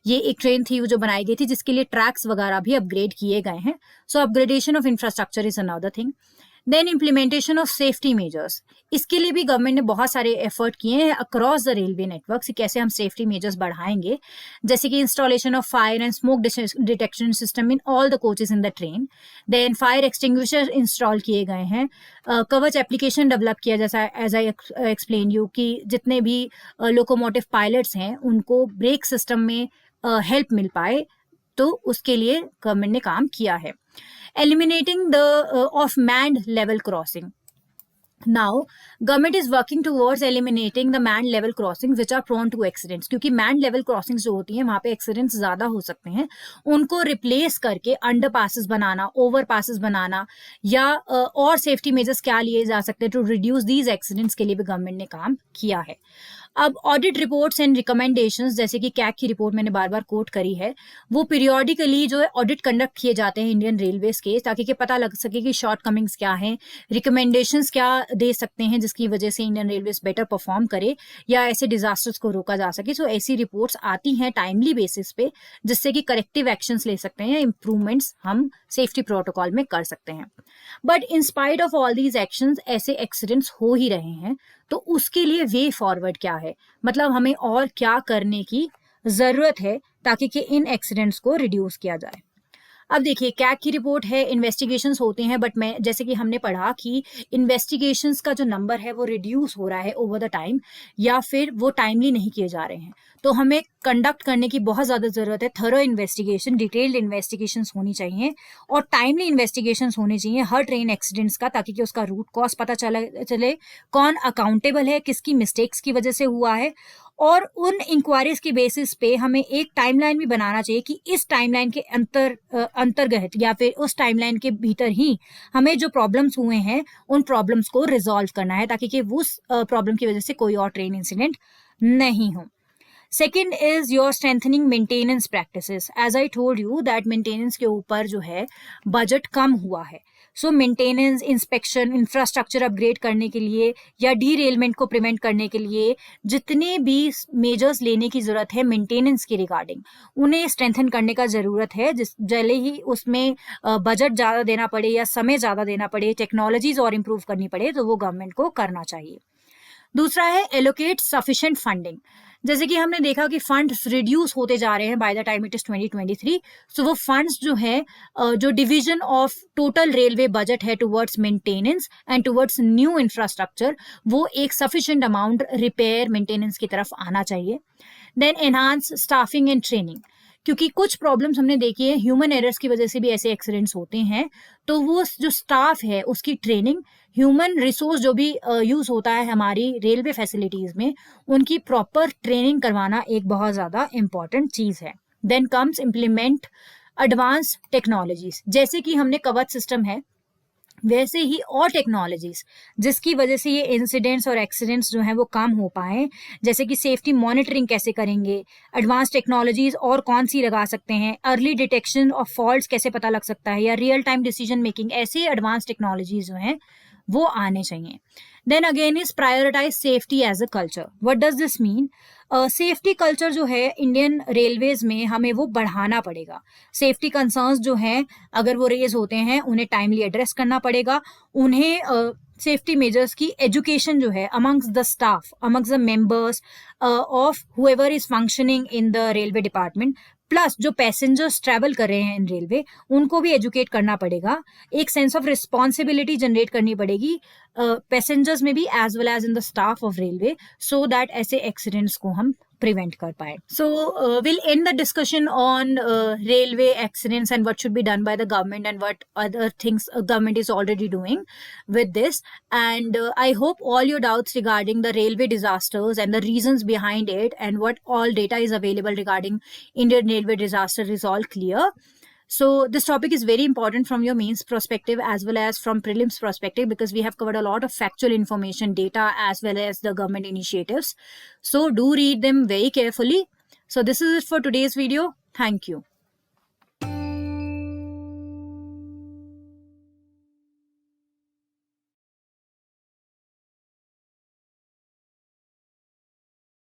ये एक ट्रेन थी जो बनाई गई थी जिसके लिए ट्रैक्स वगैरह भी अपग्रेड किए गए हैं. So upgradation of infrastructure is another thing. Then implementation of safety measures, इसके लिए भी गवर्नमेंट ने बहुत सारे एफर्ट किए हैं अक्रॉस द रेलवे नेटवर्क, कैसे हम सेफ्टी मेजर्स बढ़ाएंगे. जैसे कि installation of fire and smoke detection system in all the coaches in the train. Then fire extinguisher install किए गए हैं. कवच एप्लीकेशन डेवलप किया, जैसा एज आई एक्सप्लेन यू, कि जितने भी लोकोमोटिव पायलट्स हैं उनको ब्रेक सिस्टम में हेल्प मिल पाए, तो उसके लिए गवर्नमेंट ने काम किया है. Eliminating the of manned level crossing. Now, government is working towards eliminating the manned level crossings which are prone to accidents. क्योंकि manned level crossings जो होती हैं वहाँ पे accidents ज़्यादा हो सकते हैं, उनको replace करके underpasses बनाना, overpasses बनाना, या और safety measures क्या लिए जा सकते हैं to reduce these accidents के लिए भी government ने काम किया है. अब ऑडिट रिपोर्ट्स एंड रिकमेंडेशंस, जैसे कि कैग की रिपोर्ट मैंने बार बार कोट करी है, वो पीरियोडिकली जो है ऑडिट कंडक्ट किए जाते हैं इंडियन रेलवेज के, ताकि कि पता लग सके कि शॉर्ट कमिंग्स क्या हैं, रिकमेंडेशंस क्या दे सकते हैं जिसकी वजह से इंडियन रेलवेज बेटर परफॉर्म करे या ऐसे डिजास्टर्स को रोका जा सके. सो ऐसी रिपोर्ट्स आती हैं टाइमली बेसिस पे, जिससे कि करेक्टिव एक्शंस ले सकते हैं, इंप्रूवमेंट्स हम सेफ्टी प्रोटोकॉल में कर सकते हैं. But in spite of all these actions ऐसे एक्सीडेंट्स हो ही रहे हैं, तो उसके लिए वे फॉरवर्ड क्या है, मतलब हमें और क्या करने की जरूरत है ताकि कि इन एक्सीडेंट्स को रिड्यूस किया जाए. अब देखिए कैग की रिपोर्ट है, इन्वेस्टिगेशंस होते हैं, बट मैं जैसे कि हमने पढ़ा कि इन्वेस्टिगेशंस का जो नंबर है वो रिड्यूस हो रहा है ओवर द टाइम, या फिर वो टाइमली नहीं किए जा रहे हैं. तो हमें कंडक्ट करने की बहुत ज़्यादा ज़रूरत है. थरो इन्वेस्टिगेशन, डिटेल्ड इन्वेस्टिगेशंस होनी चाहिए और टाइमली इन्वेस्टिगेशंस होनी चाहिए हर ट्रेन एक्सीडेंट्स का, ताकि कि उसका रूट कॉज पता चले, कौन अकाउंटेबल है, किसकी मिस्टेक्स की वजह से हुआ है, और उन इंक्वायरीज के बेसिस पे हमें एक टाइमलाइन भी बनाना चाहिए कि इस टाइमलाइन के अंतर्गत या फिर उस टाइमलाइन के भीतर ही हमें जो प्रॉब्लम्स हुए हैं उन प्रॉब्लम्स को रिजॉल्व करना है, ताकि कि उस प्रॉब्लम की वजह से कोई और ट्रेन इंसिडेंट नहीं हो. Second is your strengthening maintenance practices. As I told you that maintenance के ऊपर जो है बजट कम हुआ है. सो मेंटेनेंस, इंस्पेक्शन, इंफ्रास्ट्रक्चर अपग्रेड करने के लिए या डीरेलमेंट को प्रिवेंट करने के लिए जितने भी मेजर्स लेने की ज़रूरत है मेंटेनेंस के रिगार्डिंग, उन्हें स्ट्रेंथन करने का ज़रूरत है. जिस भले ही उसमें बजट ज़्यादा देना पड़े या समय ज़्यादा देना पड़े, टेक्नोलॉजीज और इम्प्रूव करनी पड़े, तो वो गवर्नमेंट को करना चाहिए. दूसरा है एलोकेट सफिशिएंट फंडिंग. जैसे कि हमने देखा कि फंड्स रिड्यूस होते जा रहे हैं by the time it is 2023. So वो फंड्स जो है जो division of total railway budget है towards maintenance and towards new infrastructure, वो एक सफिशिएंट अमाउंट रिपेयर मेंटेनेंस की तरफ आना चाहिए. Then enhance staffing and training, क्योंकि कुछ प्रॉब्लम्स हमने देखी है ह्यूमन एरर्स की वजह से भी ऐसे एक्सीडेंट्स होते हैं. तो वो जो स्टाफ है उसकी ट्रेनिंग, ह्यूमन रिसोर्स जो भी यूज होता है हमारी रेलवे फैसिलिटीज में, उनकी प्रॉपर ट्रेनिंग करवाना एक बहुत ज्यादा इंपॉर्टेंट चीज है. Then comes implement advance technologies. जैसे कि हमने कवच सिस्टम है, वैसे ही और टेक्नोलॉजीज जिसकी वजह से ये इंसिडेंट्स और एक्सीडेंट्स जो हैं वो कम हो पाए. जैसे कि सेफ्टी मॉनिटरिंग कैसे करेंगे, एडवांस टेक्नोलॉजीज और कौन सी लगा सकते हैं, अर्ली डिटेक्शन ऑफ फॉल्ट्स कैसे पता लग सकता है, या रियल टाइम डिसीजन मेकिंग, ऐसे एडवांस टेक्नोलॉजीज जो हैं वो आने चाहिए. Then again is prioritise safety as a culture. What does this mean? Safety culture जो है इंडियन रेलवेज में हमें वो बढ़ाना पड़ेगा. सेफ्टी कंसर्न्स जो हैं अगर वो रेज होते हैं उन्हें टाइमली एड्रेस करना पड़ेगा. उन्हें सेफ्टी मेजर्स की एजुकेशन जो है amongst the staff, amongst the members of whoever is functioning in the railway department, plus जो पैसेंजर्स ट्रैवल कर रहे हैं इन रेलवे, उनको भी एजुकेट करना पड़ेगा. एक सेंस ऑफ रिस्पॉन्सिबिलिटी जनरेट करनी पड़ेगी पैसेंजर्स में भी as well as in the staff of railway, so that ऐसे एक्सीडेंट्स को हम प्रिवेंट कर पाए. So will end the discussion on railway accidents and what should be done by the government and what other things government is already doing with this. And I hope all your doubts regarding the railway disasters and the reasons behind it and what all data is available regarding Indian railway disaster is all clear. So this topic is very important from your mains perspective as well as from prelims perspective, because we have covered a lot of factual information, data, as well as the government initiatives. So do read them very carefully. So this is it for today's video. Thank you.